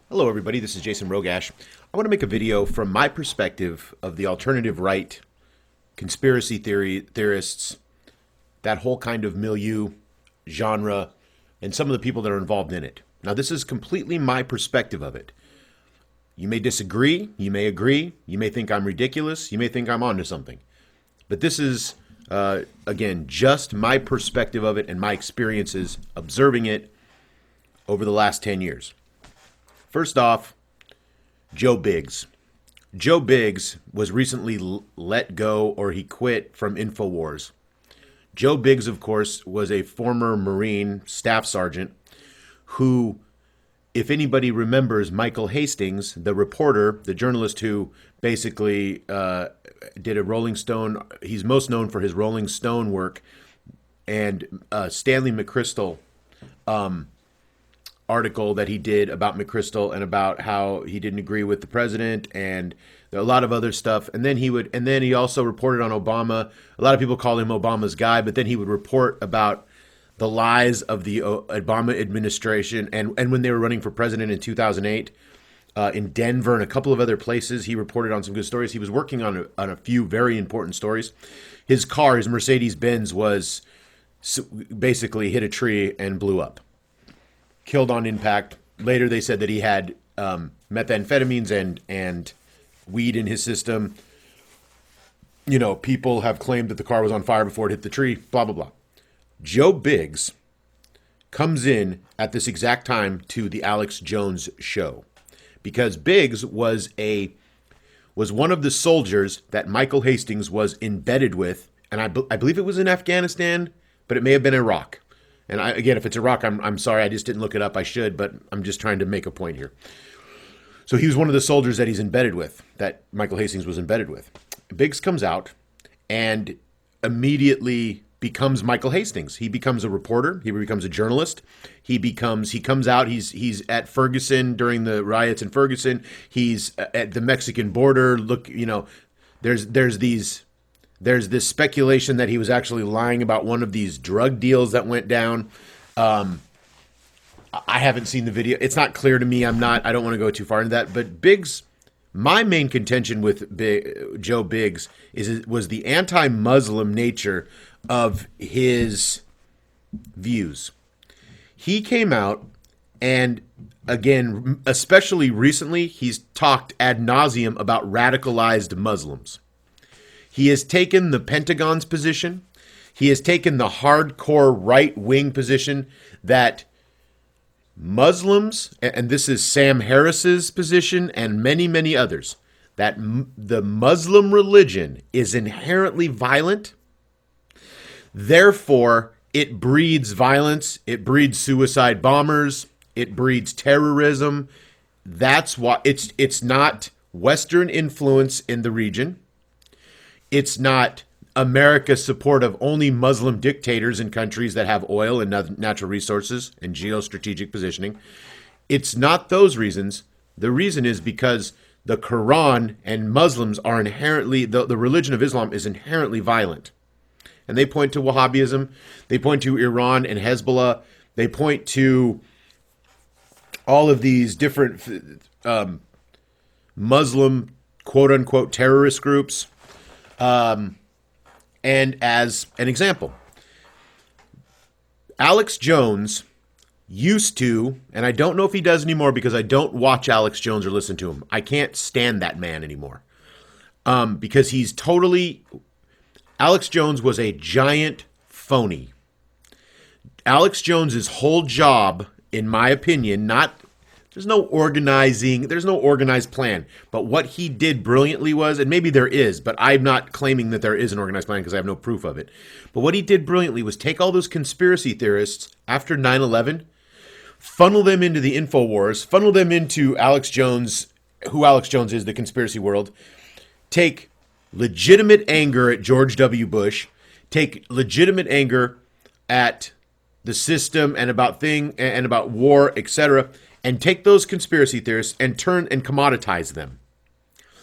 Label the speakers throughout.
Speaker 1: Hello, everybody. This is Jason Roggasch. I want to make a video from my perspective of the alternative right, conspiracy theorists, that whole kind of milieu, genre, and some of the people that are involved in it. Now, this is completely my perspective of it. You may disagree, you may agree, you may think I'm ridiculous, you may think I'm onto something. But this is, again, just my perspective of it and my experiences observing it over the last 10 years. First off, Joe Biggs. Joe Biggs was recently let go, or he quit from InfoWars. Joe Biggs, of course, was a former Marine staff sergeant who, if anybody remembers Michael Hastings, the reporter, the journalist who basically did a Rolling Stone, he's most known for his Rolling Stone work, and Stanley McChrystal article that he did about McChrystal and about how he didn't agree with the president and a lot of other stuff. And then he also reported on Obama. A lot of people call him Obama's guy, but then he would report about the lies of the Obama administration. And when they were running for president in 2008 in Denver and a couple of other places, he reported on some good stories. He was working on a few very important stories. His car, his Mercedes-Benz, was basically hit a tree and blew up. Killed on impact. Later, they said that he had methamphetamines and weed in his system. You know, people have claimed that the car was on fire before it hit the tree, blah, blah, blah. Joe Biggs comes in at this exact time to the Alex Jones show because Biggs was one of the soldiers that Michael Hastings was embedded with, and I believe it was in Afghanistan, but it may have been Iraq. And again, if it's Iraq, I'm sorry, I just didn't look it up. I should, but I'm just trying to make a point here. So he was one of the soldiers that he's embedded with, that Michael Hastings was embedded with. Biggs comes out and immediately becomes Michael Hastings. He becomes a reporter. He becomes a journalist. He comes out. He's at Ferguson during the riots in Ferguson. He's at the Mexican border. Look, you know, there's this speculation that he was actually lying about one of these drug deals that went down. I haven't seen the video. It's not clear to me. I don't want to go too far into that. But Biggs, my main contention with Joe Biggs was the anti-Muslim nature of his views. He came out and, again, especially recently, he's talked ad nauseum about radicalized Muslims. He has taken the Pentagon's position. He has taken the hardcore right-wing position that Muslims, and this is Sam Harris's position and many, many others, that the Muslim religion is inherently violent. Therefore, it breeds violence. It breeds suicide bombers. It breeds terrorism. That's why it's not Western influence in the region. It's not America's support of only Muslim dictators in countries that have oil and natural resources and geostrategic positioning. It's not those reasons. The reason is because the Quran and Muslims are inherently, the religion of Islam is inherently violent. And they point to Wahhabism. They point to Iran and Hezbollah. They point to all of these different Muslim quote-unquote terrorist groups. And as an example, Alex Jones used to, and I don't know if he does anymore because I don't watch Alex Jones or listen to him. I can't stand that man anymore. Because Alex Jones was a giant phony. Alex Jones's whole job, in my opinion, there's no organized plan. But what he did brilliantly was, and maybe there is, but I'm not claiming that there is an organized plan because I have no proof of it. But what he did brilliantly was take all those conspiracy theorists after 9/11, funnel them into the InfoWars, funnel them into Alex Jones, who Alex Jones is, the conspiracy world, take legitimate anger at George W. Bush, take legitimate anger at the system and about war, etc., and take those conspiracy theorists and turn and commoditize them.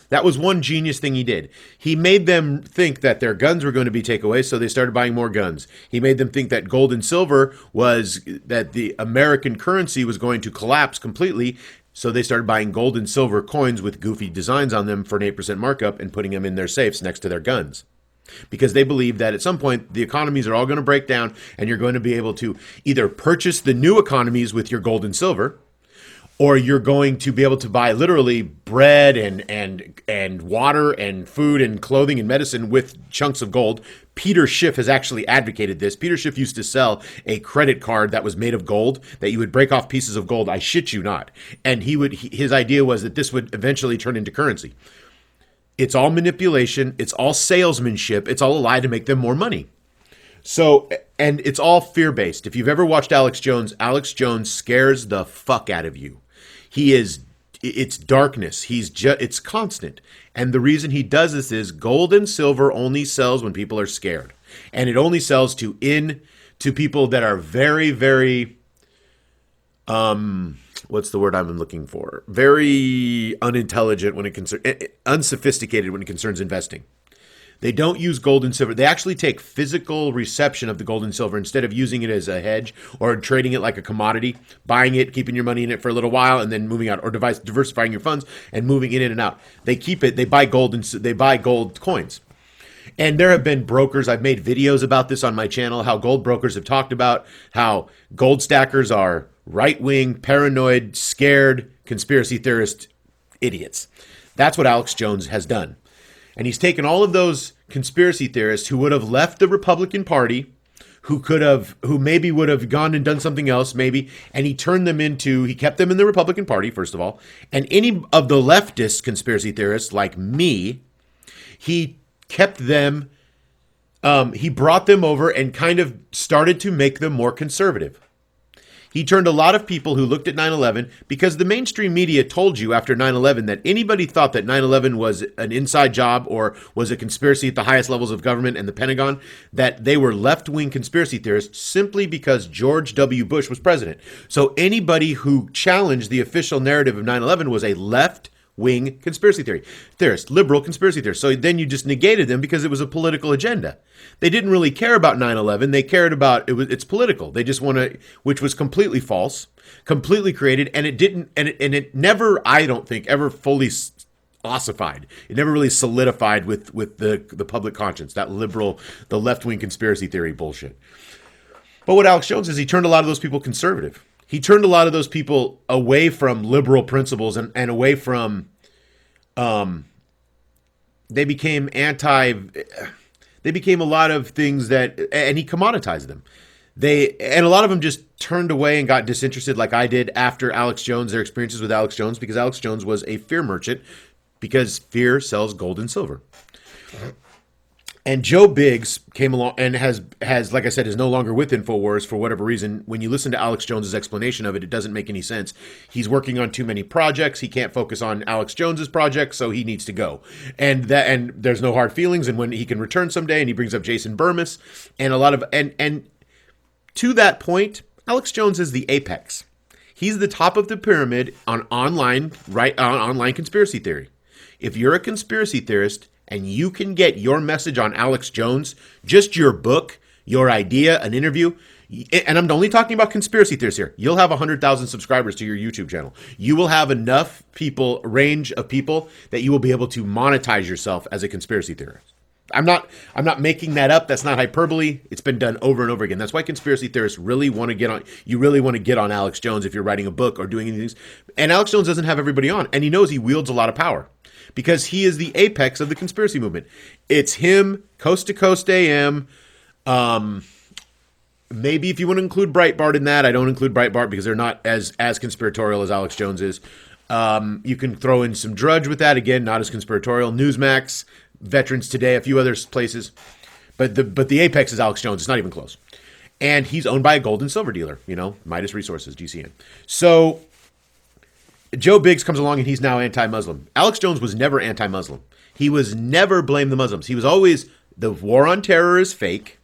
Speaker 1: That was one genius thing he did. He made them think that their guns were going to be taken away, so they started buying more guns. He made them think that gold and silver that the American currency was going to collapse completely, So they started buying gold and silver coins with goofy designs on them for an 8% markup and putting them in their safes next to their guns. Because they believe that at some point the economies are all going to break down and you're going to be able to either purchase the new economies with your gold and silver, or you're going to be able to buy literally bread and water and food and clothing and medicine with chunks of gold. Peter Schiff has actually advocated this. Peter Schiff used to sell a credit card that was made of gold, that you would break off pieces of gold. I shit you not. And his idea was that this would eventually turn into currency. It's all manipulation. It's all salesmanship. It's all a lie to make them more money. So, and it's all fear-based. If you've ever watched Alex Jones scares the fuck out of you. It's darkness. It's constant. And the reason he does this is gold and silver only sells when people are scared. And it only sells to people that are very, very, what's the word I'm looking for? Very unintelligent unsophisticated when it concerns investing. They don't use gold and silver. They actually take physical reception of the gold and silver instead of using it as a hedge or trading it like a commodity, buying it, keeping your money in it for a little while, and then moving out, or diversifying your funds and moving it in and out. They keep it. They buy gold and they buy gold coins. And there have been brokers. I've made videos about this on my channel. How gold brokers have talked about how gold stackers are right-wing, paranoid, scared, conspiracy theorist idiots. That's what Alex Jones has done. And he's taken all of those conspiracy theorists who would have left the Republican Party, who maybe would have gone and done something else, maybe, and he kept them in the Republican Party, first of all, and any of the leftist conspiracy theorists like me, he kept them, he brought them over and kind of started to make them more conservative. He turned a lot of people who looked at 9/11, because the mainstream media told you after 9/11 that anybody thought that 9/11 was an inside job or was a conspiracy at the highest levels of government and the Pentagon, that they were left-wing conspiracy theorists simply because George W. Bush was president. So anybody who challenged the official narrative of 9/11 was a left-wing conspiracy theorist, liberal conspiracy theorist. So then you just negated them because it was a political agenda. They didn't really care about 9/11. They cared about it's political. They just want to, which was completely false, completely created, and it never, I don't think, ever fully ossified. It never really solidified with the public conscience, that liberal, the left-wing conspiracy theory bullshit. But what Alex Jones is, he turned a lot of those people conservative. He turned a lot of those people away from liberal principles and away from, they became a lot of things and he commoditized them. And a lot of them just turned away and got disinterested like I did after their experiences with Alex Jones, because Alex Jones was a fear merchant, because fear sells gold and silver. And Joe Biggs came along and has, like I said, is no longer with InfoWars for whatever reason. When you listen to Alex Jones's explanation of it, it doesn't make any sense. He's working on too many projects. He can't focus on Alex Jones's project, so he needs to go. And there's no hard feelings. And when he can return someday, and he brings up Jason Burmis and a lot of, and to that point, Alex Jones is the apex. He's the top of the pyramid on online conspiracy theory. If you're a conspiracy theorist, and you can get your message on Alex Jones, just your book, your idea, an interview, and I'm only talking about conspiracy theorists here, you'll have 100,000 subscribers to your YouTube channel. You will have enough range of people, that you will be able to monetize yourself as a conspiracy theorist. I'm not making that up. That's not hyperbole. It's been done over and over again. That's why conspiracy theorists really want to get on. You really want to get on Alex Jones if you're writing a book or doing anything. And Alex Jones doesn't have everybody on, and he knows he wields a lot of power, because he is the apex of the conspiracy movement. It's him, Coast to Coast AM. Maybe if you want to include Breitbart in that, I don't include Breitbart because they're not as conspiratorial as Alex Jones is. You can throw in some Drudge with that, again, not as conspiratorial. Newsmax, Veterans Today, a few other places, but the apex is Alex Jones. It's not even close, and he's owned by a gold and silver dealer. Midas Resources, GCN. So Joe Biggs comes along and he's now anti-Muslim. Alex Jones was never anti-Muslim. He was never blamed the Muslims. He was always, the war on terror is fake.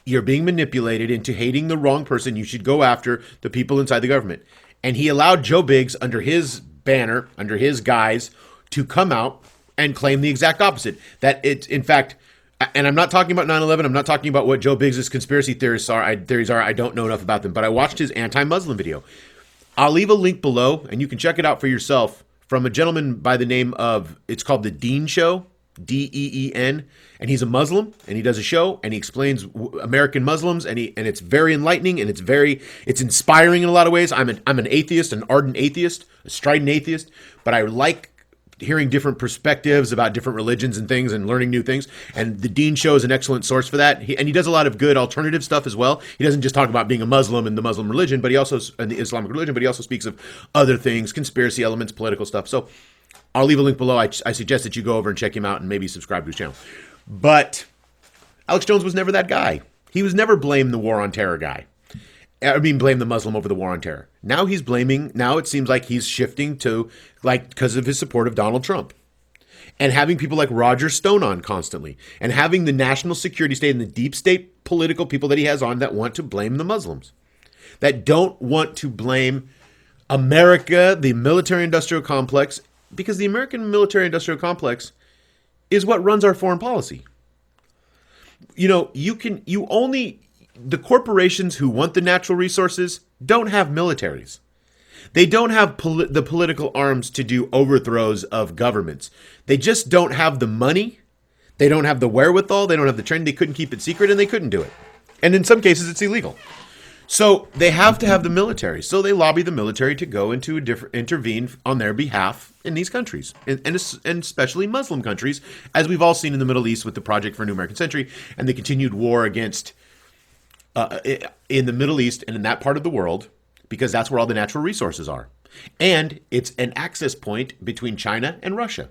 Speaker 1: You're being manipulated into hating the wrong person. You should go after the people inside the government. And he allowed Joe Biggs, under his banner, under his guise, to come out and claim the exact opposite. That it's, in fact, and I'm not talking about 9/11. I'm not talking about what Joe Biggs' conspiracy theories are. I don't know enough about them. But I watched his anti-Muslim video. I'll leave a link below, and you can check it out for yourself from a gentleman by the name of, it's called The Dean Show, Deen, and he's a Muslim, and he does a show, and he explains American Muslims, and it's very enlightening, and it's inspiring in a lot of ways. I'm an atheist, an ardent atheist, a strident atheist, but I like hearing different perspectives about different religions and things and learning new things. And the Dean Show is an excellent source for that. He does a lot of good alternative stuff as well. He doesn't just talk about being a Muslim and the Muslim religion, but he also, and the Islamic religion, but he also speaks of other things, conspiracy elements, political stuff. So I'll leave a link below. I suggest that you go over and check him out and maybe subscribe to his channel. But Alex Jones was never that guy. He was never blame the war on terror guy. I mean, blame the Muslim over the war on terror. Now it seems like he's shifting to, like, because of his support of Donald Trump. And having people like Roger Stone on constantly. And having the national security state and the deep state political people that he has on that want to blame the Muslims. That don't want to blame America, the military-industrial complex, because the American military-industrial complex is what runs our foreign policy. You know, the corporations who want the natural resources don't have militaries. They don't have the political arms to do overthrows of governments. They just don't have the money. They don't have the wherewithal. They don't have the training. They couldn't keep it secret, and they couldn't do it. And in some cases, it's illegal. So they have to have the military. So they lobby the military to go into intervene on their behalf in these countries, and especially Muslim countries, as we've all seen in the Middle East with the Project for a New American Century and the continued war against in the Middle East and in that part of the world, because that's where all the natural resources are. And it's an access point between China and Russia.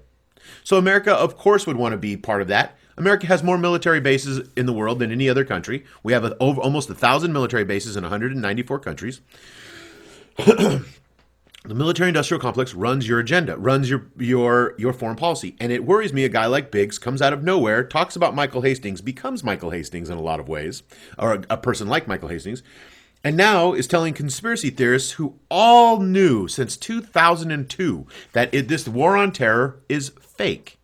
Speaker 1: So America, of course, would want to be part of that. America has more military bases in the world than any other country. We have almost 1,000 military bases in 194 countries. The military-industrial complex runs your agenda, runs your foreign policy. And it worries me a guy like Biggs comes out of nowhere, talks about Michael Hastings, becomes Michael Hastings in a lot of ways, or a person like Michael Hastings, and now is telling conspiracy theorists who all knew since 2002 that this war on terror is fake.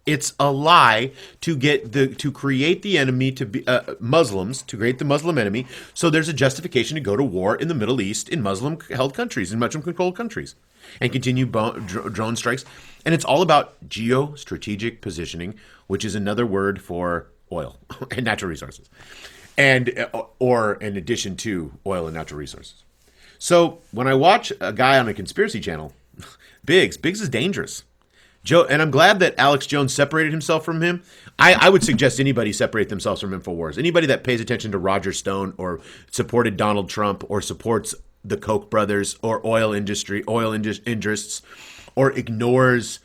Speaker 1: It's a lie to create the enemy to be Muslims, to create the Muslim enemy. So there's a justification to go to war in the Middle East in Muslim-held countries, in Muslim-controlled countries, and continue drone strikes. And it's all about geostrategic positioning, which is another word for oil and natural resources, or in addition to oil and natural resources. So when I watch a guy on a conspiracy channel, Biggs is dangerous. And I'm glad that Alex Jones separated himself from him. I would suggest anybody separate themselves from InfoWars. Anybody that pays attention to Roger Stone or supported Donald Trump or supports the Koch brothers or oil interests, or ignores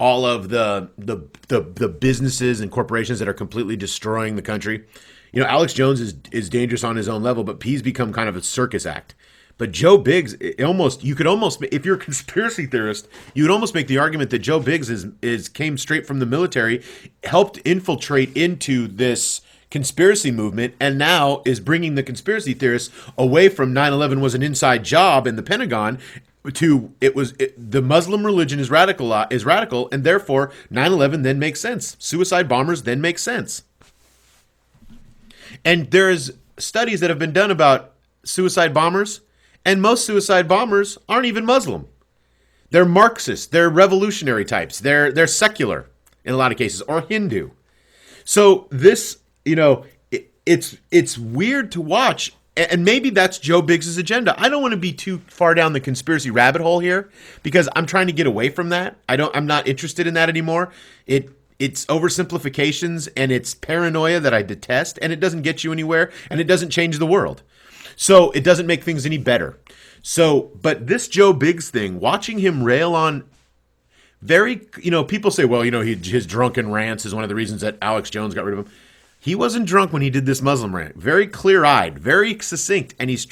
Speaker 1: all of the businesses and corporations that are completely destroying the country. You know, Alex Jones is dangerous on his own level, but he's become kind of a circus act. But Joe Biggs, you could almost, if you're a conspiracy theorist, you would almost make the argument that Joe Biggs came straight from the military, helped infiltrate into this conspiracy movement, and now is bringing the conspiracy theorists away from 9/11 was an inside job in the Pentagon to the Muslim religion is radical, and therefore 9/11 then makes sense. Suicide bombers then make sense. And there's studies that have been done about suicide bombers. And most suicide bombers aren't even Muslim. They're Marxist. They're revolutionary types. They're secular in a lot of cases, or Hindu. So this, it's weird to watch, and maybe that's Joe Biggs' agenda. I don't want to be too far down the conspiracy rabbit hole here because I'm trying to get away from that. I'm not interested in that anymore. It's oversimplifications and it's paranoia that I detest, and it doesn't get you anywhere, and it doesn't change the world. So it doesn't make things any better. But this Joe Biggs thing, watching him rail on people say, well, his drunken rants is one of the reasons that Alex Jones got rid of him. He wasn't drunk when he did this Muslim rant. Very clear-eyed, very succinct. And he's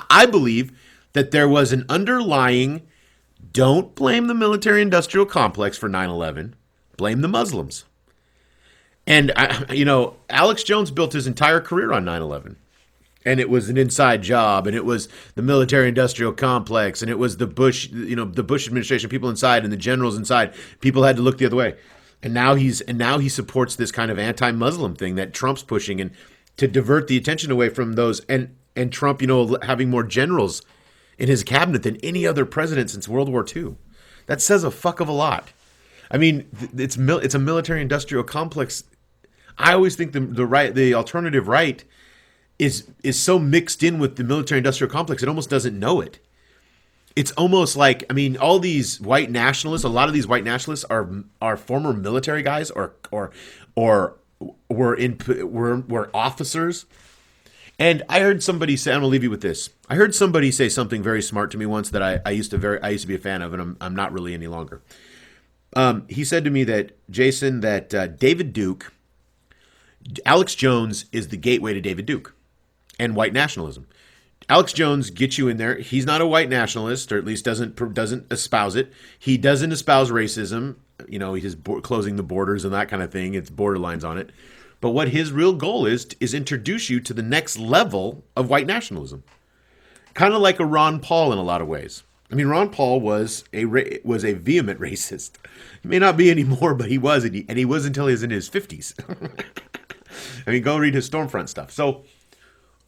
Speaker 1: I believe that there was an underlying, don't blame the military-industrial complex for 9/11, blame the Muslims. And, Alex Jones built his entire career on 9/11. And it was an inside job, and it was the military-industrial complex, and it was the Bush administration, people inside, and the generals inside. People had to look the other way, and now he supports this kind of anti-Muslim thing that Trump's pushing, and to divert the attention away from those, and Trump, having more generals in his cabinet than any other president since World War II. That says a fuck of a lot. I mean, it's a military-industrial complex. I always think the alternative right is so mixed in with the military-industrial complex, it almost doesn't know it. It's almost like, I mean, all these white nationalists, a lot of these white nationalists are former military guys or were officers. And I heard somebody say, I'm gonna leave you with this. I heard somebody say something very smart to me once that I used to be a fan of, and I'm not really any longer. He said to me that, Jason, that David Duke, Alex Jones is the gateway to David Duke and white nationalism. Alex Jones gets you in there. He's not a white nationalist, or at least doesn't espouse it. He doesn't espouse racism. You know, he's closing the borders and that kind of thing. It's borderlines on it. But what his real goal is introduce you to the next level of white nationalism. Kind of like a Ron Paul in a lot of ways. I mean, Ron Paul was a vehement racist. He may not be anymore, but he was, and he was until he was in his 50s. I mean, go read his Stormfront stuff. So,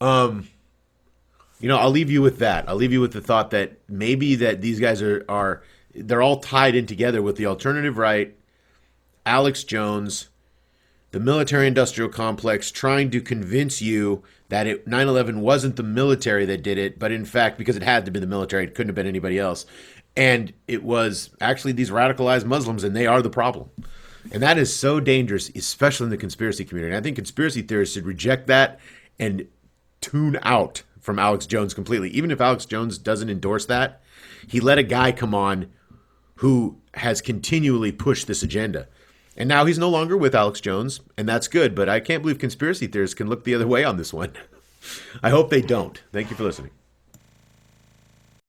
Speaker 1: you know, I'll leave you with that. I'll leave you with the thought that maybe that these guys they're all tied in together with the alternative right, Alex Jones, the military-industrial complex, trying to convince you that 9/11 wasn't the military that did it, but in fact, because it had to be the military, it couldn't have been anybody else. And it was actually these radicalized Muslims, and they are the problem. And that is so dangerous, especially in the conspiracy community. And I think conspiracy theorists should reject that and tune out from Alex Jones completely. Even if Alex Jones doesn't endorse that, he let a guy come on who has continually pushed this agenda. And now he's no longer with Alex Jones, and that's good. But I can't believe conspiracy theorists can look the other way on this one. I hope they don't. Thank you for listening.